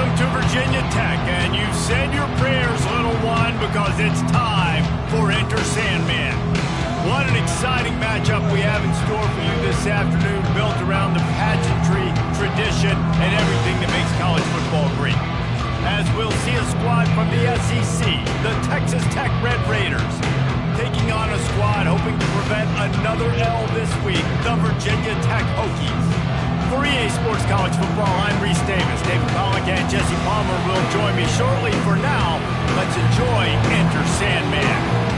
Welcome to Virginia Tech, and you've said your prayers, little one, because it's time for Enter Sandman. What an exciting matchup we have in store for you this afternoon, built around the pageantry, tradition, and everything that makes college football great. As we'll see a squad from the SEC, the Texas Tech Red Raiders, taking on a squad hoping to prevent another L this week, the Virginia Tech Hokies. For EA Sports College Football, I'm Reese Davis. David Pollack and Jesse Palmer will join me shortly. For now, let's enjoy Enter Sandman.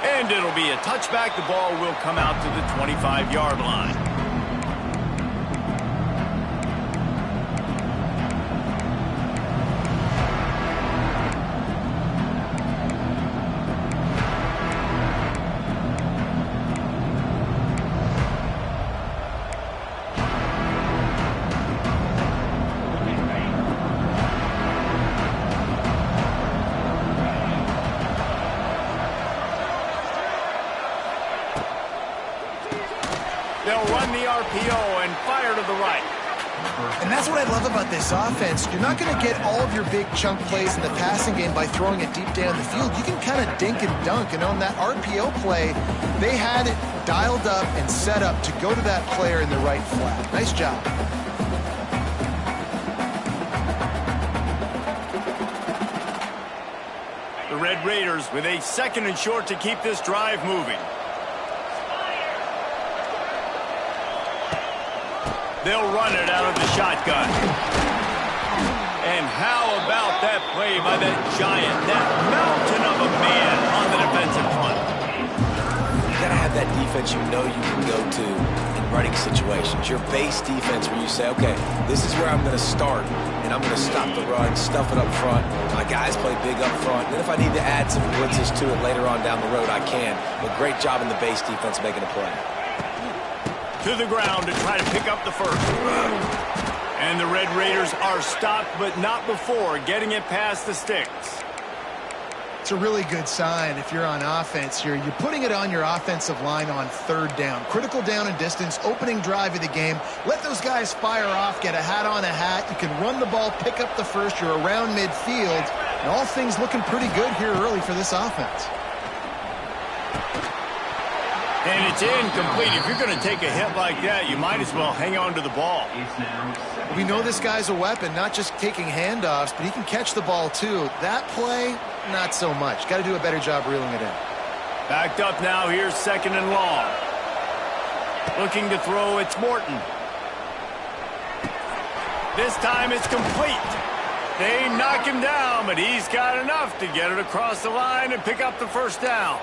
And it'll be a touchback. The ball will come out to the 25-yard line. They'll run the RPO and fire to the right. And that's what I love about this offense. You're not going to get all of your big chunk plays in the passing game by throwing it deep down the field. You can kind of dink and dunk. And on that RPO play, they had it dialed up and set up to go to that player in the right flat. Nice job. The Red Raiders with a 2nd and short to keep this drive moving. They'll run it out of the shotgun. And how about that play by that giant, that mountain of a man on the defensive front? You got to have that defense you know you can go to in running situations. Your base defense where you say, okay, this is where I'm going to start, and I'm going to stop the run, stuff it up front. My guys play big up front. Then if I need to add some blitzes to it later on down the road, I can. But great job in the base defense making a play. To the ground to try to pick up the first. And the Red Raiders are stopped, but not before getting it past the sticks. It's a really good sign if you're on offense here. You're putting it on your offensive line on 3rd down. Critical down and distance, opening drive of the game. Let those guys fire off, get a hat on a hat. You can run the ball, pick up the first. You're around midfield. And all things looking pretty good here early for this offense. And it's incomplete. If you're going to take a hit like that, you might as well hang on to the ball. We know this guy's a weapon, not just taking handoffs, but he can catch the ball too. That play, not so much. Got to do a better job reeling it in. Backed up now. Here's 2nd and long. Looking to throw. It's Morton. This time it's complete. They knock him down, but he's got enough to get it across the line and pick up the first down.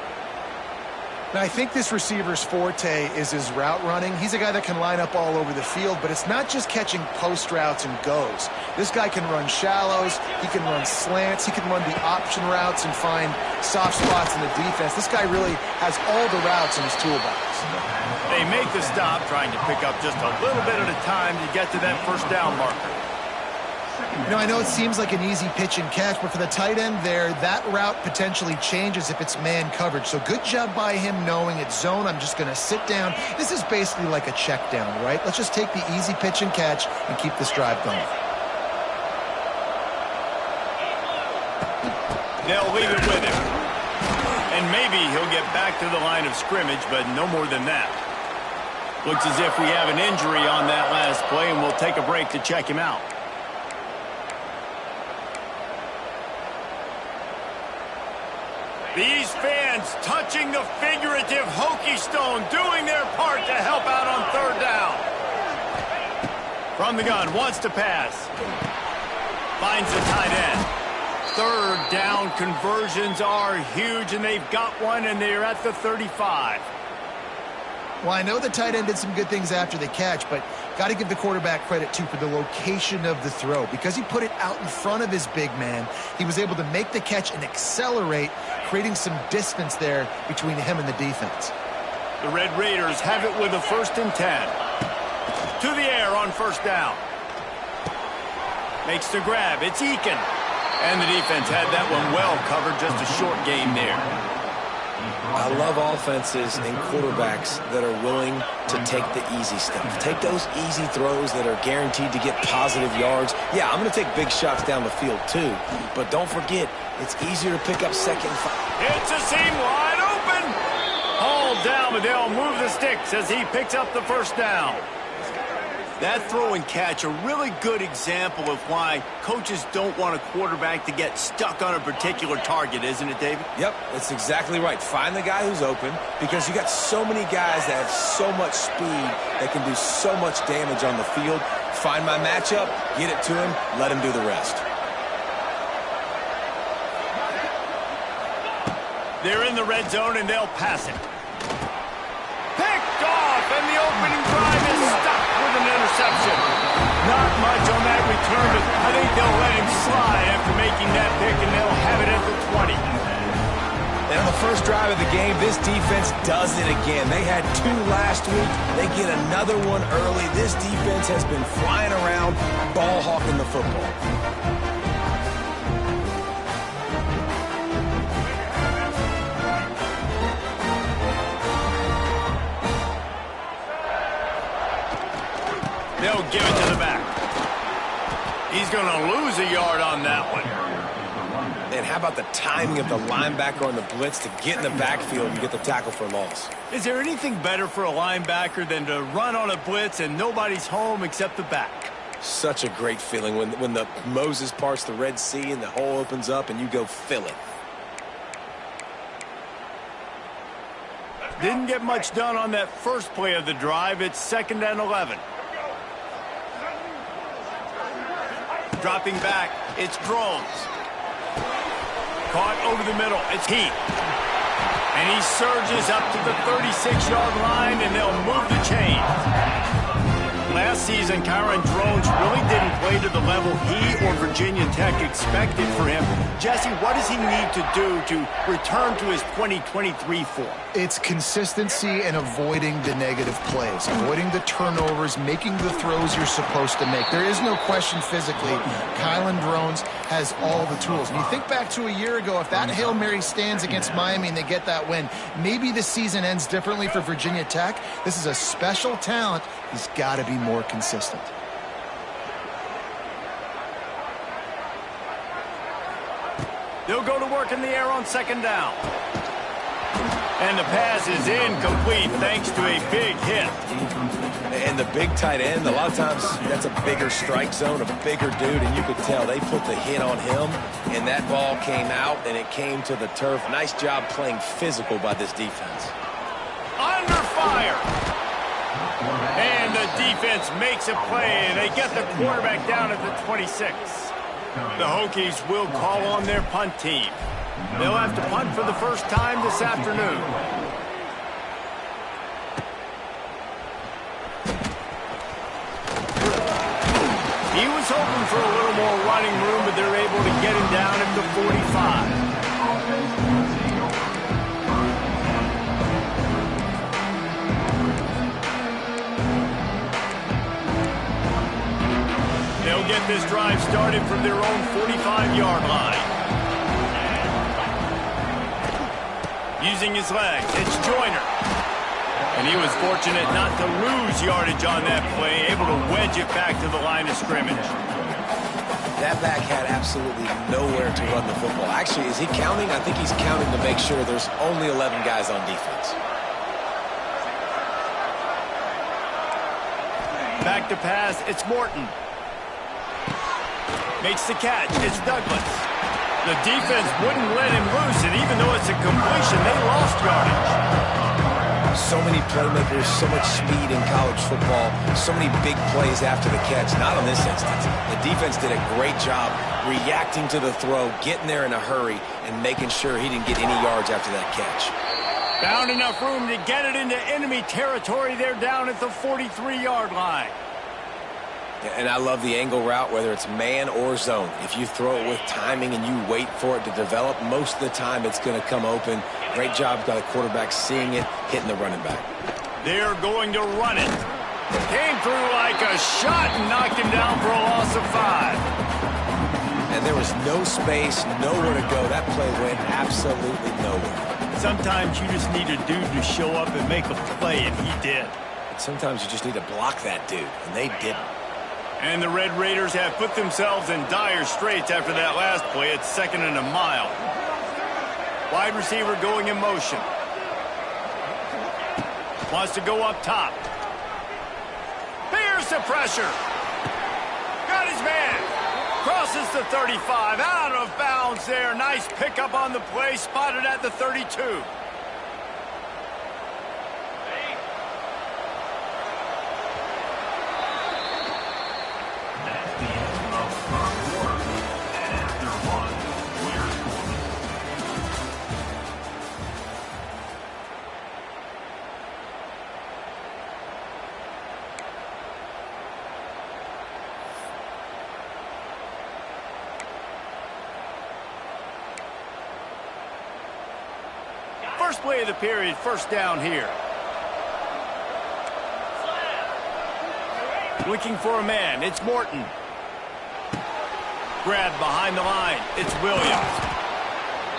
Now, I think this receiver's forte is his route running. He's a guy that can line up all over the field, but it's not just catching post routes and goes. This guy can run shallows, he can run slants, he can run the option routes and find soft spots in the defense. This guy really has all the routes in his toolbox. They make the stop, trying to pick up just a little bit at a time to get to that first down marker. You know, I know it seems like an easy pitch and catch, but for the tight end there, that route potentially changes if it's man coverage. So good job by him knowing it's zone. I'm just going to sit down. This is basically like a check down, right? Let's just take the easy pitch and catch and keep this drive going. They'll leave it with him. And maybe he'll get back to the line of scrimmage, but no more than that. Looks as if we have an injury on that last play, and we'll take a break to check him out. These fans defense touching the figurative Hokie stone, doing their part to help out on third down. From the gun, wants to pass. Finds the tight end. Third down conversions are huge, and they've got one, and they're at the 35. Well, I know the tight end did some good things after the catch, but got to give the quarterback credit, too, for the location of the throw. Because he put it out in front of his big man, he was able to make the catch and accelerate, creating some distance there between him and the defense. The Red Raiders have it with a 1st and 10. To the air on first down. Makes the grab. It's Eakin. And the defense had that one well covered. Just a short gain there. I love offenses and quarterbacks that are willing to take the easy stuff. Take those easy throws that are guaranteed to get positive yards. Yeah, I'm going to take big shots down the field too. But don't forget, it's easier to pick up second. It's a seam wide open. Hauled down, but they'll move the sticks as he picks up the first down. That throw and catch, a really good example of why coaches don't want a quarterback to get stuck on a particular target, isn't it, David? Yep, that's exactly right. Find the guy who's open, because you got so many guys that have so much speed that can do so much damage on the field. Find my matchup, get it to him, let him do the rest. They're in the red zone, and they'll pass it. Picked off, and the opening drive is stopped with an interception. Not much on that return, but I think they'll let him slide after making that pick, and they'll have it at the 20. And on the first drive of the game, this defense does it again. They had 2 last week. They get another one early. This defense has been flying around, ball hawking the football. They'll give it to the back. He's going to lose a yard on that one. And how about the timing of the linebacker on the blitz to get in the backfield and get the tackle for loss? Is there anything better for a linebacker than to run on a blitz and nobody's home except the back? Such a great feeling when the Moses parts the Red Sea and the hole opens up and you go fill it. Didn't get much done on that first play of the drive. It's 2nd and 11. Dropping back, it's Drones. Caught over the middle, it's Heath. And he surges up to the 36-yard line, and they'll move the chain. Last season, Kyron Drones really didn't play to the level he or Virginia Tech expected for him. Jesse, what does he need to do to return to his 2023 form? It's consistency and avoiding the negative plays, avoiding the turnovers, making the throws you're supposed to make. There is no question physically, Kyron Drones has all the tools. And you think back to a year ago, if that Hail Mary stands against Miami and they get that win, maybe the season ends differently for Virginia Tech. This is a special talent. He's got to be more consistent. They'll go to work in the air on 2nd down. And the pass is incomplete thanks to a big hit. And the big tight end, a lot of times that's a bigger strike zone, a bigger dude, and you could tell they put the hit on him, and that ball came out, and it came to the turf. Nice job playing physical by this defense. Under fire. And the defense makes a play, and they get the quarterback down at the 26. The Hokies will call on their punt team. They'll have to punt for the first time this afternoon. He was hoping for a little more running room, but they're able to get him down at the 45. They'll get this drive started from their own 45-yard line. Using his legs, it's Joyner. And he was fortunate not to lose yardage on that play, able to wedge it back to the line of scrimmage. That back had absolutely nowhere to run the football. Actually, is he counting? I think he's counting to make sure there's only 11 guys on defense. Back to pass, it's Morton. Makes the catch, it's Douglas. The defense wouldn't let him loose, and even though it's a completion, they lost yardage. So many playmakers, so much speed in college football, so many big plays after the catch. Not in this instance. The defense did a great job reacting to the throw, getting there in a hurry, and making sure he didn't get any yards after that catch. Found enough room to get it into enemy territory. They're down at the 43-yard line. And I love the angle route, whether it's man or zone. If you throw it with timing and you wait for it to develop, most of the time it's going to come open. Great job by the quarterback seeing it, hitting the running back. They're going to run it. Came through like a shot and knocked him down for a loss of 5. And there was no space, nowhere to go. That play went absolutely nowhere. Sometimes you just need a dude to show up and make a play, and he did. And sometimes you just need to block that dude, and they didn't. And the Red Raiders have put themselves in dire straits after that last play. It's 2nd and a mile. Wide receiver going in motion. Wants to go up top. Here's the pressure. Got his man. Crosses the 35. Out of bounds there. Nice pickup on the play. Spotted at the 32. First play of the period, first down here. Looking for a man, it's Morton. Grabbed behind the line, it's Williams.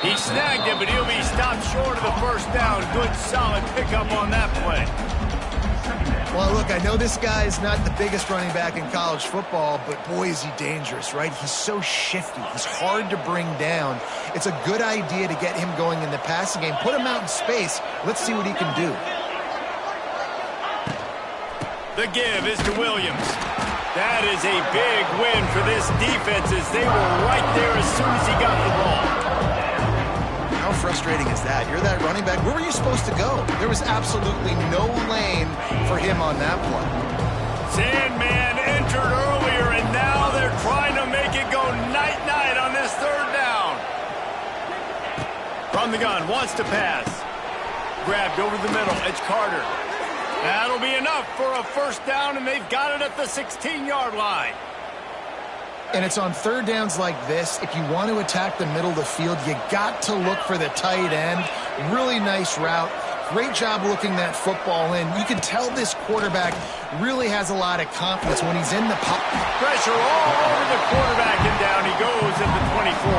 He snagged it, but he'll be stopped short of the first down. Good, solid pickup on that play. Well, look, I know this guy is not the biggest running back in college football, but boy, is he dangerous, right? He's so shifty. He's hard to bring down. It's a good idea to get him going in the passing game. Put him out in space. Let's see what he can do. The give is to Williams. That is a big win for this defense as they were right there as soon as he got the ball. How frustrating is that? You're that running back. Where were you supposed to go? There was absolutely no lane for him on that play. Sandman entered earlier, and now they're trying to make it go night-night on this third down. From the gun, wants to pass. Grabbed over the middle. It's Carter. That'll be enough for a first down, and they've got it at the 16-yard line. And it's on third downs like this. If you want to attack the middle of the field, you got to look for the tight end. Really nice route. Great job looking that football in. You can tell this quarterback really has a lot of confidence when he's in the pocket. Pressure all over the quarterback, and down he goes at the 24.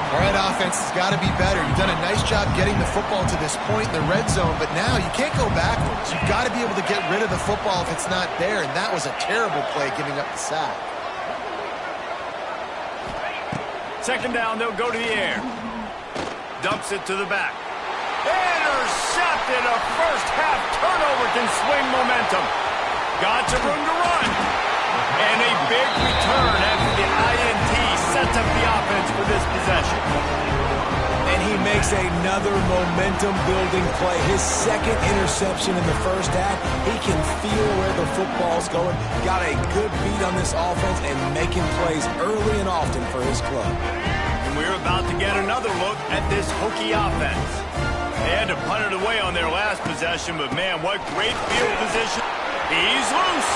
All right, offense has got to be better. You've done a nice job getting the football to this point in the red zone, but now you can't go backwards. You've got to be able to get rid of the football if it's not there, and that was a terrible play giving up the sack. Second down, they'll go to the air. Dumps it to the back. Intercepted. A first-half turnover can swing momentum. Got some room to run. And a big return after the INT sets up the offense for this possession. And he makes another momentum-building play. His second interception in the first half. He can feel where the football's going. Got a good beat on this offense and making plays early and often for his club. And we're about to get another look at this Hokie offense. They had to punt it away on their last possession, but man, what great field position. He's loose.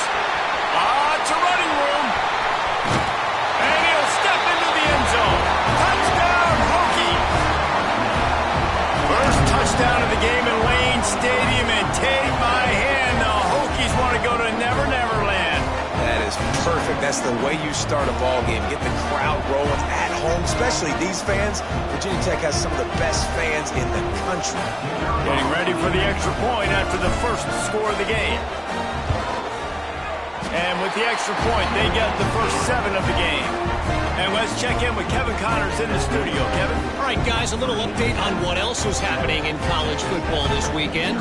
Lots of running room. And he'll step into the end zone. Touchdown, Hokie. First touchdown of the game in Lane Stadium, and take my hand, the Hokies want to go to Never Never Land. That is perfect. That's the way you start a ball game. Get the crowd rolling at home, especially these fans. Virginia Tech has some of the best fans in the country. Getting ready for the extra point after the first score of the game. And with the extra point, they get the first 7 of the game. And let's check in with Kevin Connors in the studio. Kevin? All right, guys, a little update on what else is happening in college football this weekend.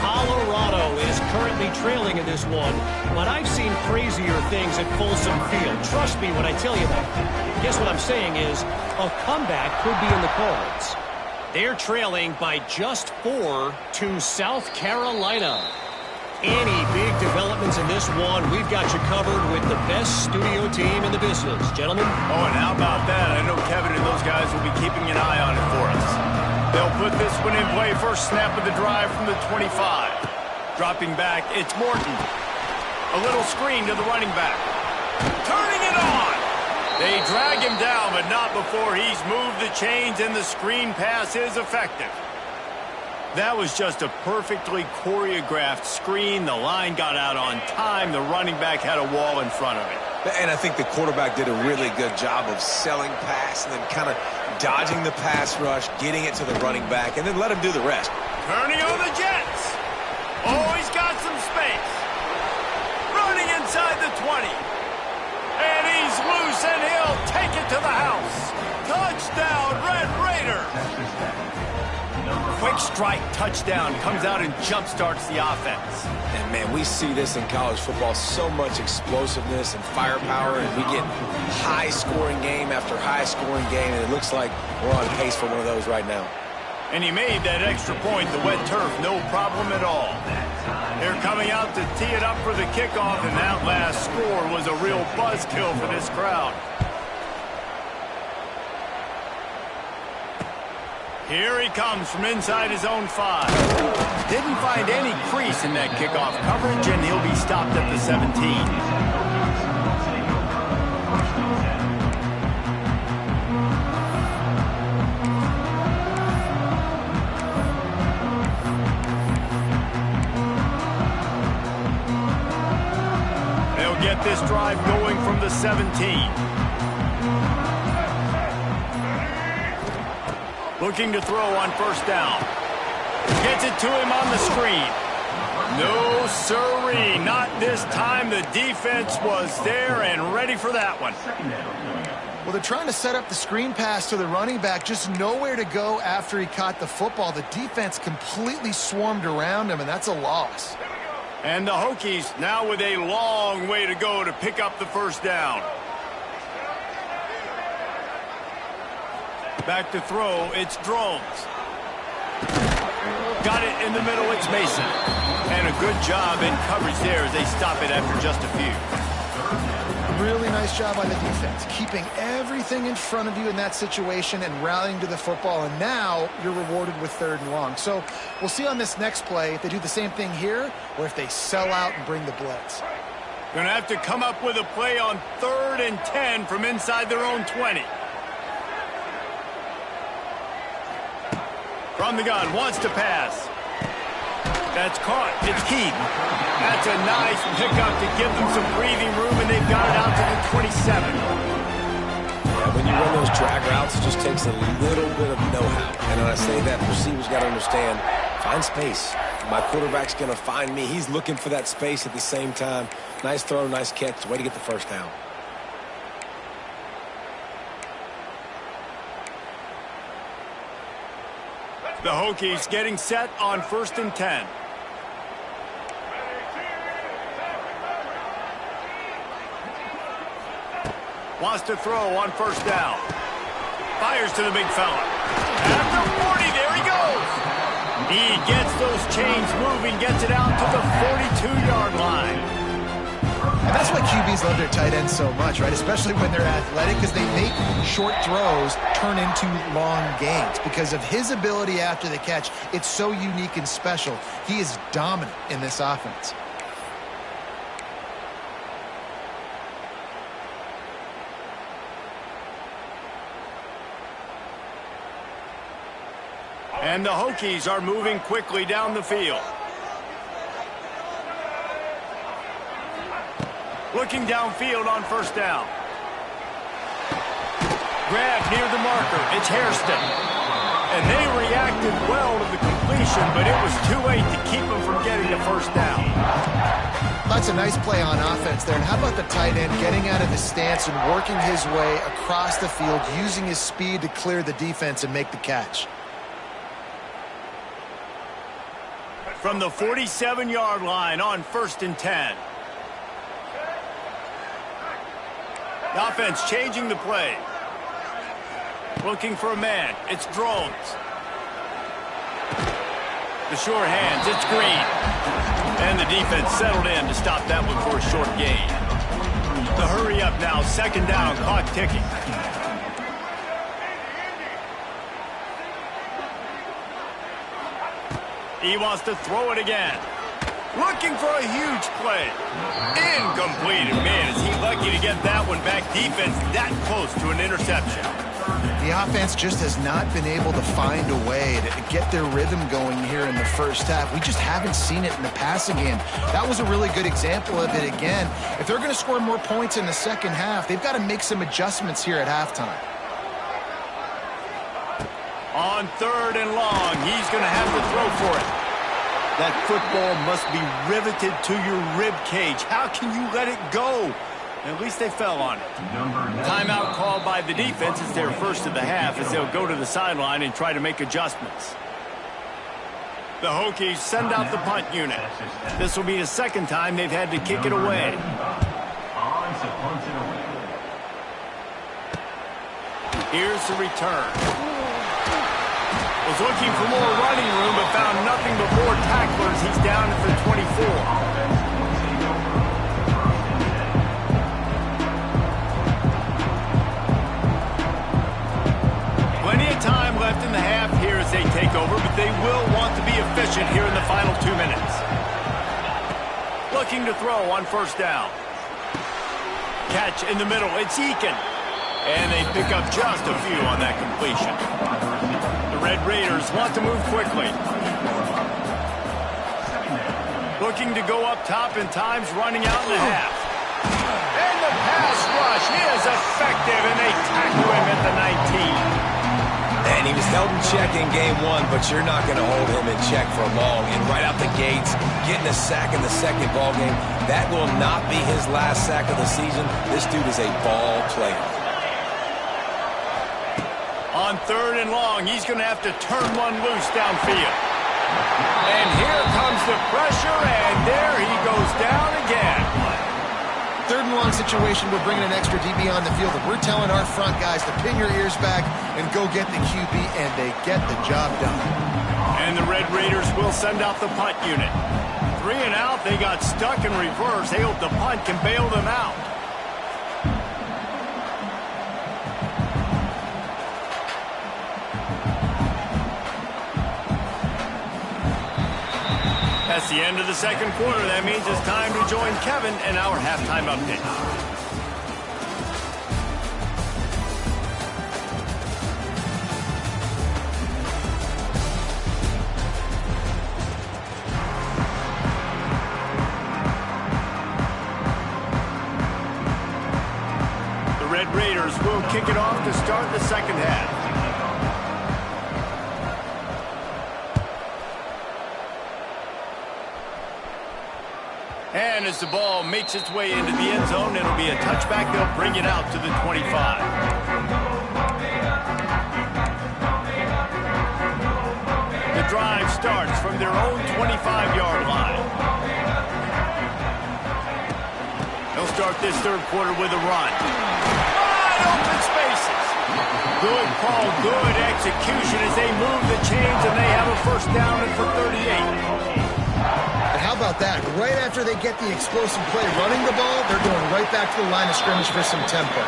Colorado is currently trailing in this one, but I've seen crazier things at Folsom Field. Trust me when I tell you that. Guess what I'm saying is a comeback could be in the cards. They're trailing by just 4 to South Carolina. Any big developments in this one, we've got you covered with the best studio team in the business. Gentlemen? Oh, and how about that? I know Kevin and those guys will be keeping an eye on it for us. They'll put this one in play. First snap of the drive from the 25. Dropping back, it's Morton. A little screen to the running back. Turning it on! They drag him down, but not before he's moved the chains, and the screen pass is effective. That was just a perfectly choreographed screen. The line got out on time. The running back had a wall in front of it. And I think the quarterback did a really good job of selling pass and then kind of dodging the pass rush, getting it to the running back, and then let him do the rest. Turning on the Jets. Oh, he's got some space. Running inside the 20. And he's loose, and he'll take it to the house. Touchdown, Red Raiders. Quick strike touchdown comes out and jump-starts the offense. And, man, we see this in college football, so much explosiveness and firepower, and we get high-scoring game after high-scoring game, and it looks like we're on pace for one of those right now. And he made that extra point, the wet turf, no problem at all. They're coming out to tee it up for the kickoff, and that last score was a real buzzkill for this crowd. Here he comes from inside his own 5. Didn't find any crease in that kickoff coverage, and he'll be stopped at the 17. They'll get this drive going from the 17. Looking to throw on first down. Gets it to him on the screen. No siree, not this time. The defense was there and ready for that one. Well, they're trying to set up the screen pass to the running back, just nowhere to go after he caught the football. The defense completely swarmed around him, and that's a loss. And the Hokies now with a long way to go to pick up the first down. Back to throw, it's Drones. Got it in the middle, it's Mason. And a good job in coverage there as they stop it after just a few. Really nice job by the defense, keeping everything in front of you in that situation and rallying to the football. And now you're rewarded with 3rd and long. So we'll see on this next play if they do the same thing here or if they sell out and bring the blitz. Going to have to come up with a play on 3rd and 10 from inside their own 20. From the gun, wants to pass. That's caught. It's Keith. That's a nice pickup to give them some breathing room, and they've got it out to the 27. Yeah, when you run those drag routes, it just takes a little bit of know-how. And when I say that, the receiver's got to understand, find space. My quarterback's going to find me. He's looking for that space at the same time. Nice throw, nice catch. Way to get the first down. The Hokies getting set on 1st and 10. Wants to throw on first down. Fires to the big fella. After 40, there he goes. He gets those chains moving, gets it out to the 42-yard line. And that's why QBs love their tight ends so much, right? Especially when they're athletic, because they make short throws turn into long gains. Because of his ability after the catch, it's so unique and special. He is dominant in this offense. And the Hokies are moving quickly down the field. Looking downfield on first down. Grab near the marker. It's Hairston. And they reacted well to the completion, but it was too late to keep them from getting the first down. That's a nice play on offense there. And how about the tight end getting out of his stance and working his way across the field, using his speed to clear the defense and make the catch. from the 47-yard line on 1st and 10. The offense changing the play. Looking for a man. It's Drones. The sure hands. It's Green. And the defense settled in to stop that one for a short gain. The hurry up now. 2nd down. Clock ticking. He wants to throw it again. Looking for a huge play. Incomplete. And man, is he lucky to get that one back. Defense that close to an interception. The offense just has not been able to find a way to get their rhythm going here in the first half. We just haven't seen it in the passing game. That was a really good example of it again. If they're going to score more points in the second half, they've got to make some adjustments here at halftime. On 3rd and long, he's going to have to throw for it. That football must be riveted to your rib cage. How can you let it go? At least they fell on it. Timeout called by the defense. It's their first of the half as they'll go to the sideline and try to make adjustments. The Hokies send out the punt unit. This will be the 2nd time they've had to kick it away. Here's the return. Was looking for more running room, but found nothing but more tacklers. He's down at the 24. Plenty of time left in the half here as they take over, but they will want to be efficient here in the final 2 minutes. Looking to throw on 1st down. Catch in the middle. It's Eakin. And they pick up just a few on that completion. The Red Raiders want to move quickly. Looking to go up top in times, running out in the half. And the pass rush is effective, and they tackle him at the 19. And he was held in check in game 1, but you're not going to hold him in check for long. And right out the gates, getting a sack in the 2nd ball game, that will not be his last sack of the season. This dude is a ball player. On 3rd and long, he's going to have to turn one loose downfield. And here comes the pressure, and there he goes down again. 3rd and long situation, we're bringing an extra DB on the field. And we're telling our front guys to pin your ears back and go get the QB, and they get the job done. And the Red Raiders will send out the punt unit. 3 and out, they got stuck in reverse. They hope the punt can bail them out. That's the end of the 2nd quarter. That means it's time to join Kevin in our halftime update. The Red Raiders will kick it off to start the 2nd half. And as the ball makes its way into the end zone, it'll be a touchback. They'll bring it out to the 25. The drive starts from their own 25-yard line. They'll start this 3rd quarter with a run. Wide open spaces. Good call, good execution as they move the chains, and they have a 1st down and for 38. How about that? Right after they get the explosive play running the ball, they're going right back to the line of scrimmage for some tempo.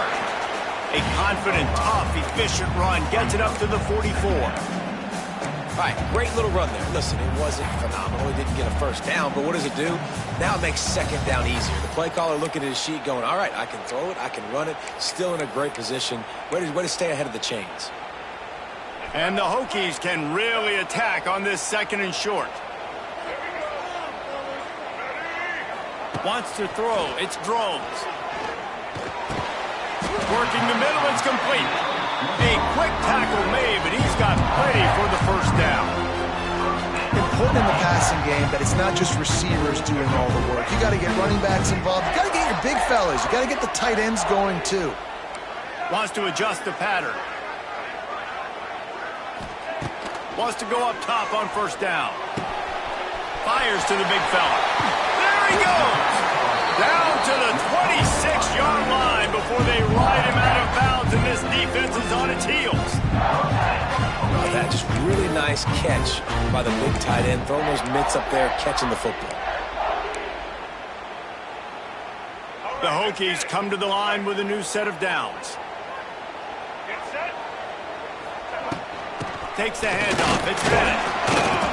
A confident, tough, efficient run gets it up to the 44. All right, great little run there. Listen, it wasn't phenomenal. He didn't get a 1st down, but what does it do? Now it makes 2nd down easier. The play caller looking at his sheet going, all right, I can throw it, I can run it, still in a great position. Way to stay ahead of the chains. And the Hokies can really attack on this 2nd and short. Wants to throw. It's Drones. Working the middle. It's complete. A quick tackle made, but he's got plenty for the 1st down. Important in the passing game that it's not just receivers doing all the work. You got to get running backs involved. You got to get your big fellas. You got to get the tight ends going too. Wants to adjust the pattern. Wants to go up top on 1st down. Fires to the big fella. There he goes. Down to the 26-yard line before they ride him out of bounds, and this defense is on its heels. Oh, that just really nice catch by the big tight end, throwing those mitts up there, catching the football. The Hokies come to the line with a new set of downs. Takes the handoff. It's Bennett.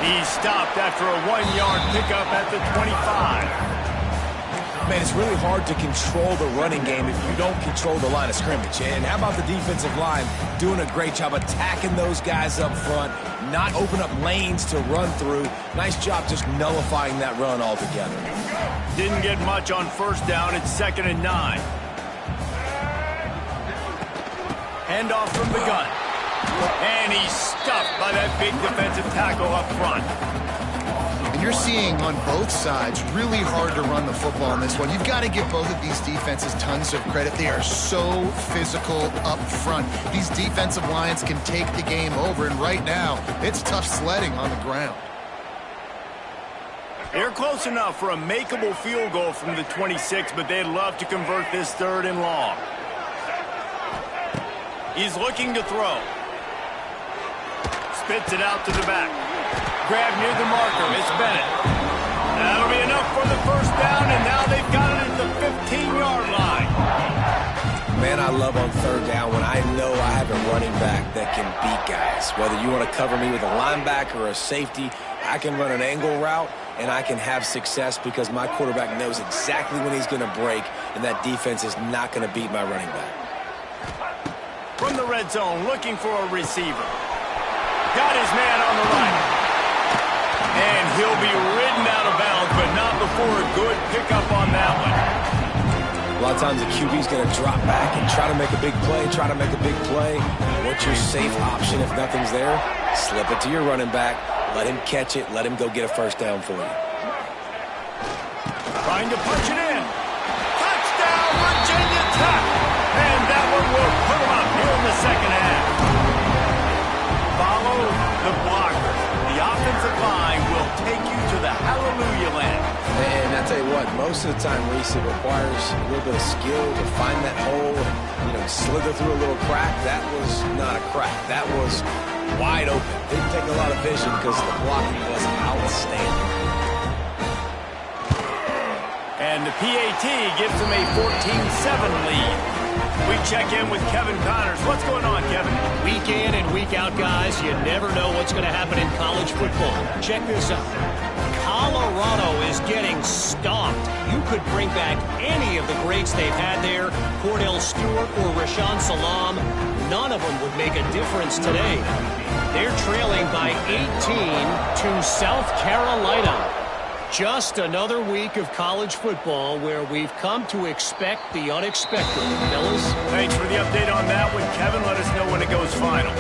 He's stopped after a 1-yard pickup at the 25. Man, it's really hard to control the running game if you don't control the line of scrimmage. And how about the defensive line doing a great job attacking those guys up front, not open up lanes to run through. Nice job just nullifying that run altogether. Didn't get much on first down. It's 2nd and 9. Handoff from the gun. And he's stuffed by that big defensive tackle up front. And you're seeing on both sides really hard to run the football in this one. You've got to give both of these defenses tons of credit. They are so physical up front. These defensive lines can take the game over, and right now, it's tough sledding on the ground. They're close enough for a makeable field goal from the 26, but they'd love to convert this 3rd and long. He's looking to throw. Spits it out to the back. Grab near the marker. It's Bennett. That'll be enough for the first down, and now they've got it at the 15-yard line. Man, I love on 3rd down when I know I have a running back that can beat guys. Whether you want to cover me with a linebacker or a safety, I can run an angle route, and I can have success because my quarterback knows exactly when he's going to break, and that defense is not going to beat my running back. From the red zone, looking for a receiver. Got his man on the right. And he'll be ridden out of bounds, but not before a good pickup on that one. A lot of times the QB's going to drop back and try to make a big play, What's your safe option if nothing's there? Slip it to your running back. Let him catch it. Let him go get a first down for you. Trying to punch it in. Touchdown, Virginia Tech. And that one will put him up here in the 2nd half. Follow the blocker. The offensive line will take you to the hallelujah land. And I tell you what, most of the time, Reese, it requires a little bit of skill to find that hole and, slither through a little crack. That was not a crack. That was wide open. Didn't take a lot of vision because the blocking was outstanding. And the PAT gives them a 14-7 lead. We check in with Kevin Connors. What's going on, Kevin? Week in and week out, guys, you never know what's going to happen in college football. Check this out. Colorado is getting stomped. You could bring back any of the greats they've had there, Cordell Stewart or Rashaan Salaam. None of them would make a difference today. They're trailing by 18 to South Carolina. Just another week of college football where we've come to expect the unexpected. Fellas? Thanks for the update on that one, Kevin. Let us know when it goes final.